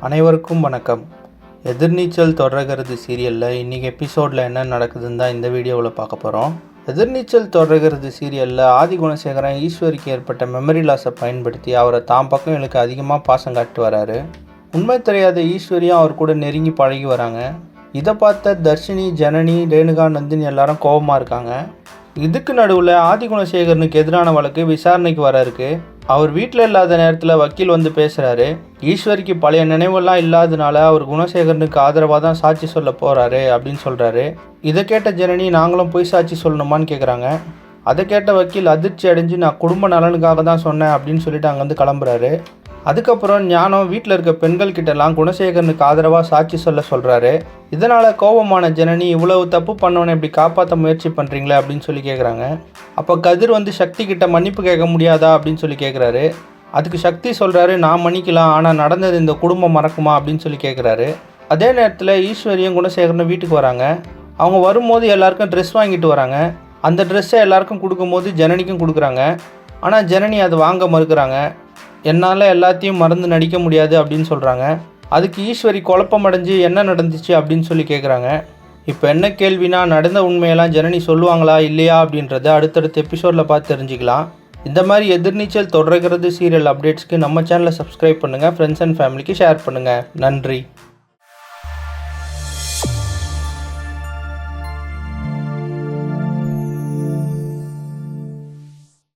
அனைவருக்கும் வணக்கம். எதிர்நீச்சல் தொடர்கிறது சீரியலில் இன்றைக்கி எபிசோடில் என்ன நடக்குதுன்னு தான் இந்த வீடியோவில் பார்க்க போகிறோம். எதிர்நீச்சல் தொடர்கிறது சீரியலில் ஆதி குணசேகரன் ஈஸ்வரிக்கு ஏற்பட்ட மெமரி லாஸை பயன்படுத்தி அவரை தாம் பக்கம் எனக்கு அதிகமாக பாசம் காட்டு வராரு. உண்மை தெரியாத ஈஸ்வரியும் அவர் கூட நெருங்கி பழகி வராங்க. இதை பார்த்த தர்ஷினி, ஜனனி, ரேணுகா, நந்தினி எல்லாரும் கோபமாக இருக்காங்க. இதுக்கு நடுவில் ஆதி குணசேகரனுக்கு எதிரான வழக்கு விசாரணைக்கு வர இருக்கு. அவர் வீட்டில் இல்லாத நேரத்தில் வக்கீல் வந்து பேசுகிறாரு. ஈஸ்வரிக்கு பழைய நினைவெல்லாம் இல்லாதனால அவர் குணசேகரனுக்கு ஆதரவாக தான் சாட்சி சொல்ல போகிறாரு அப்படின்னு சொல்கிறாரு. இதை கேட்ட ஜனனி, நாங்களும் போய் சாட்சி சொல்லணுமான்னு கேட்குறாங்க. அதை கேட்ட வக்கீல் அதிர்ச்சி அடைஞ்சு, நான் குடும்ப நலனுக்காக தான் சொன்னேன் அப்படின்னு சொல்லிட்டு அங்கேருந்து கிளம்புறாரு. அதுக்கப்புறம் ஞானம் வீட்டில் இருக்க பெண்கள் கிட்டலாம் குணசேகரனுக்கு ஆதரவாக சாட்சி சொல்கிறாரு. இதனால் கோபமான ஜனனி, இவ்வளவு தப்பு பண்ணவனை இப்படி காப்பாற்ற முயற்சி பண்ணுறீங்களே அப்படின்னு சொல்லி கேட்குறாங்க. அப்போ கதிர் வந்து சக்தி கிட்ட மன்னிப்பு கேட்க முடியாதா அப்படின்னு சொல்லி கேட்குறாரு. அதுக்கு சக்தி சொல்கிறாரு, நான் மன்னிக்கலாம், ஆனால் நடந்தது இந்த குடும்பம் மறக்குமா அப்படின்னு சொல்லி கேட்குறாரு. அதே நேரத்தில் ஈஸ்வரியும் குணசேகரனும் வீட்டுக்கு வராங்க. அவங்க வரும்போது எல்லாருக்கும் ட்ரெஸ் வாங்கிட்டு வராங்க. அந்த ட்ரெஸ்ஸை எல்லாருக்கும் கொடுக்கும்போது ஜனனிக்கும் கொடுக்குறாங்க. ஆனால் ஜனனி அதை வாங்க மறுக்கிறாங்க. என்னால் எல்லாத்தையும் மறந்து நடிக்க முடியாது அப்படின்னு சொல்கிறாங்க. அதுக்கு ஈஸ்வரி குழப்பமடைஞ்சு என்ன நடந்துச்சு அப்படின்னு சொல்லி கேட்குறாங்க. இப்போ என்ன கேள்வினா, நடந்த உண்மையெல்லாம் ஜனனி சொல்லுவாங்களா இல்லையா அப்படின்றத அடுத்தடுத்த எபிசோடில் பார்த்து தெரிஞ்சுக்கலாம். இந்த மாதிரி எதிர்நீச்சல் தொடர்கிறது சீரியல் அப்டேட்ஸ்க்கு நம்ம சேனலை சப்ஸ்கிரைப் பண்ணுங்கள். ஃப்ரெண்ட்ஸ் அண்ட் ஃபேமிலிக்கு ஷேர் பண்ணுங்கள். நன்றி.